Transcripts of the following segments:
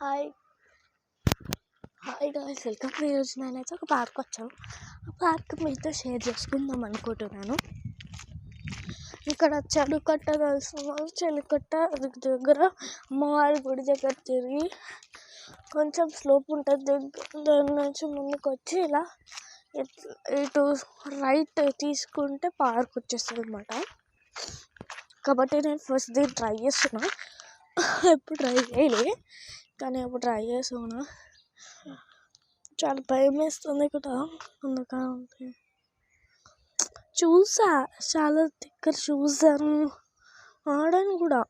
Hi hi guys, welcome. ఈరోజు నేనైతే ఒక పార్క్ వచ్చాను. ఆ పార్క్ మీతో షేర్ చేసుకుందాం అనుకుంటున్నాను. ఇక్కడ చెరుకట్ట కలిసిన వాళ్ళు చెరుకట్ట దగ్గర అమ్మవారి గుడి దగ్గర తిరిగి కొంచెం స్లోప్ ఉంటుంది. దాని నుంచి ముందుకు వచ్చి ఇలా ఇటు రైట్ తీసుకుంటే పార్క్ వచ్చేస్తుంది అన్నమాట. కాబట్టి నేను ఫస్ట్ దీన్ని ట్రై చేస్తున్నా. ఎప్పుడు ట్రై చేయలే, కానీ ఎప్పుడు ట్రై చేస్తున్నా. చాలా భయం వేస్తుంది కదా, అందుకంటే చూసా, చాలా దగ్గర చూసాను, ఆడాను కూడా.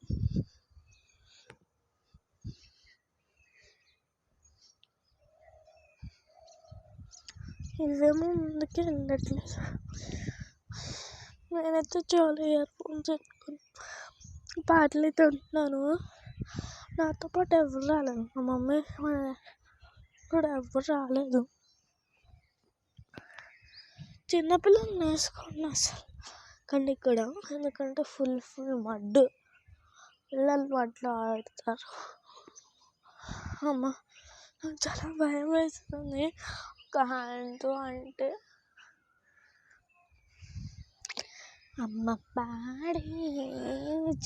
ఇవేమో ముందుకే వెళ్ళట్లేదు. నేనైతే చాలా ఇయర్ ఫోన్స్ పెట్టుకుని పాటలు అయితే ఉంటున్నాను. నాతో పాటు ఎవరు రాలేదు, మా మమ్మీ కూడా ఎవరు రాలేదు. చిన్నపిల్లలు వేసుకున్నా అసలు కానీ ఇక్కడ, ఎందుకంటే ఫుల్ మడ్, పిల్లలు మడ్లో ఆడతారు. అమ్మ, చాలా భయం వేస్తుంది ఒక హ్యాండ్తో. అంటే అమ్మ పాడే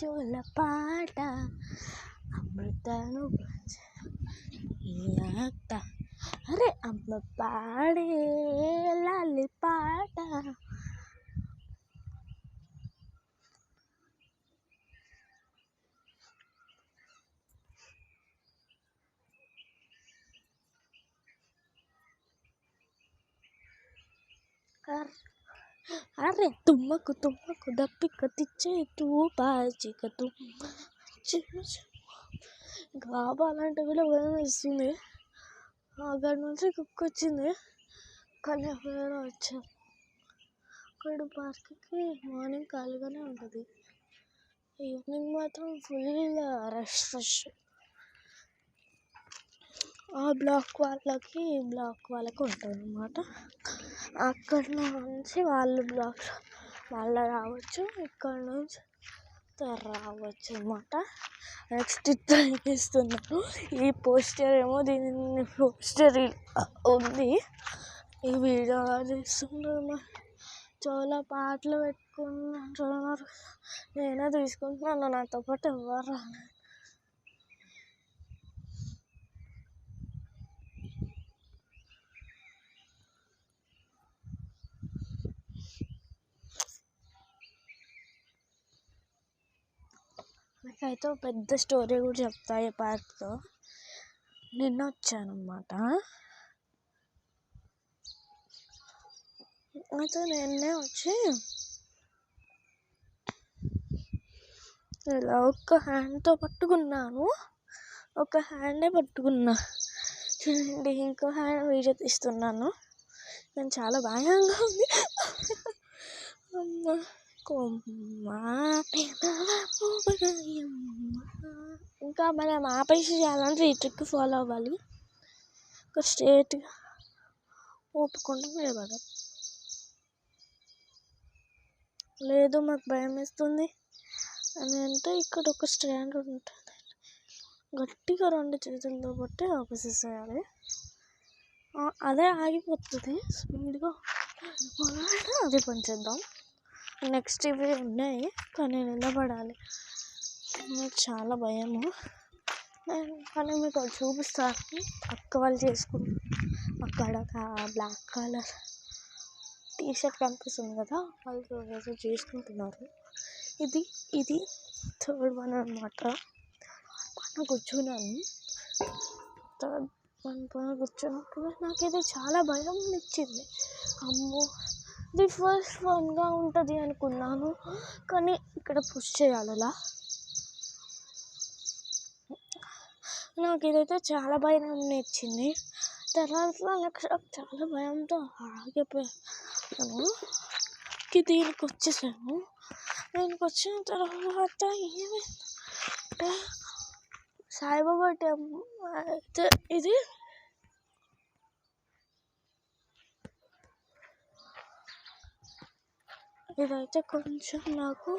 జోల పాట అమృతను అరే అమ్మ పాడే లాలి పాట. అరే తుమ్మకు దప్పిక తిచ్చే తూపాచిక కావాలంటే కూడా భయం వేస్తుంది. అక్కడ నుంచి కుక్క వచ్చింది, కానీ ఎవరైనా వచ్చారు. ఇక్కడ పార్క్కి మార్నింగ్ ఖాళీగానే ఉంటుంది, ఈవినింగ్ మాత్రం ఫుల్ రష్. ఆ బ్లాక్ వాళ్ళకి ఉంటుంది అన్నమాట. అక్కడ నుంచి వాళ్ళు రావచ్చు, ఇక్కడ నుంచి రావచ్చు అన్నమాట. నెక్స్ట్ ట్రై చేస్తున్నాను. ఈ పోస్టర్ ఏమో దీని పోస్టర్ ఉంది. ఈ వీడియో తీస్తున్నారు, చాలా పాటలు పెట్టుకుంటున్నారు. నేనే తీసుకుంటున్నాను, నాతో పాటు ఎవరు రాలేదు. నాకైతే ఒక పెద్ద స్టోరీ కూడా చెప్తా. ఈ పార్క్తో నిన్న వచ్చాను అన్నమాట. అయితే నిన్నే వచ్చి ఇలా ఒక్క హ్యాండ్తో పట్టుకున్నాను, ఒక హ్యాండే పట్టుకున్నా చూడండి. ఇంకో హ్యాండ్ వీడియో తీస్తున్నాను. నేను చాలా భయంగా ఉంది. అమ్మ ఇంకా మనం ఆపేసి చేయాలంటే ఈ ట్రిక్ ఫాలో అవ్వాలి. ఒక స్ట్రేట్గా ఊపుకుంటూ నిలబడాలి. లేదు మాకు భయం వేస్తుంది అని అంటే ఇక్కడ ఒక స్టాండ్ ఉంటుంది, గట్టిగా 2 చేతులతో బట్టి ఆపేసేసేయాలి. అదే ఆగిపోతుంది. స్పీడ్గా అదే పని చేద్దాం. నెక్స్ట్ ఇవి ఉన్నాయి, కానీ నిలబడాలి. నాకు చాలా భయము, కానీ మీకు చూపిస్తాను. అక్క వాళ్ళు చేసుకుంటారు. అక్కడ బ్లాక్ కలర్ టీషర్ట్ కనిపిస్తుంది కదా, వాళ్ళు చేసుకుంటున్నారు. ఇది 3rd వన్ అన్నమాట. పైన కూర్చున్నాను. 3rd వన్ పైన కూర్చున్నప్పుడు నాకైతే చాలా భయం ఇచ్చింది. అమ్మో, ఇది ఫస్ట్ వన్గా ఉంటుంది అనుకున్నాను, కానీ ఇక్కడ పుష్ చేయాలి అలా. నాకు ఇదైతే చాలా భయం ఇచ్చింది. తర్వాత నాకు చాలా భయంతో ఆగిపోయాను. దీనికి వచ్చేసాను. దీనికి వచ్చిన తర్వాత ఏమైందంటే సాయిబాబా టెంపుల్ అయితే ఇదైతే కొంచెం నాకు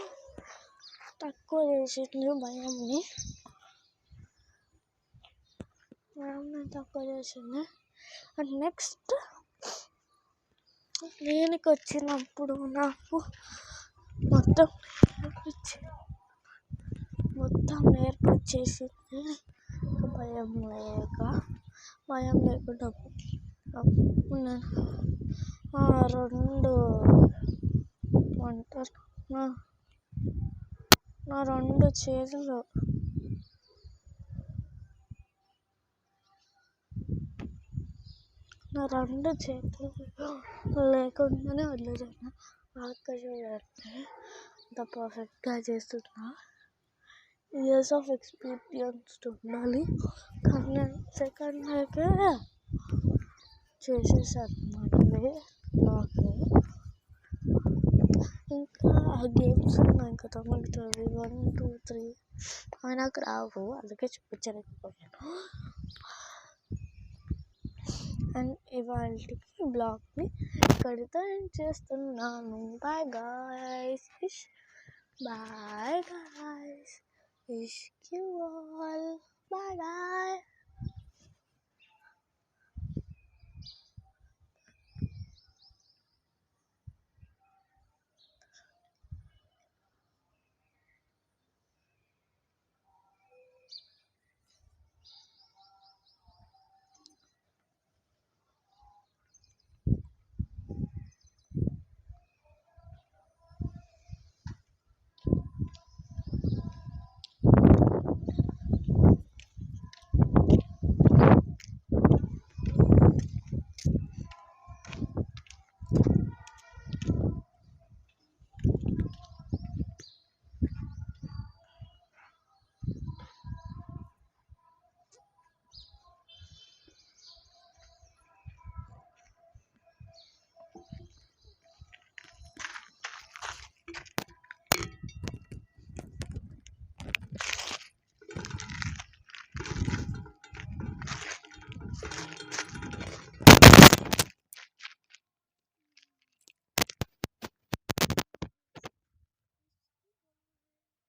తక్కువ చేసింది భయంని. మ్యామ్ తక్కువ చేసింది. అండ్ నెక్స్ట్ దీనికి వచ్చినప్పుడు నాకు మొత్తం నేర్పొచ్చేసింది. భయం లేకుండా ఉన్నాను. నా రెండు చేతులు లేకుండానే వదిలేసాను. అక్క చూడండి అంత పర్ఫెక్ట్గా చేస్తున్నా. ఇయర్స్ ఆఫ్ ఎక్స్పీరియన్స్ ఉండాలి. కానీ నేను సెకండ్ డేకే చేసేసాను అన్నమాట బ్లాగ్. ఇంకా గేమ్స్ ఉన్నాయి కదా మనకి 1, 2, 3 అవి నాకు రావు, అందుకే చూపించలేకపోయాను. అండ్ ఇవాళకి బ్లాగ్ని ఇక్కడితో ఎండ్ చేస్తున్నాను. Bye guys, wish you all bye.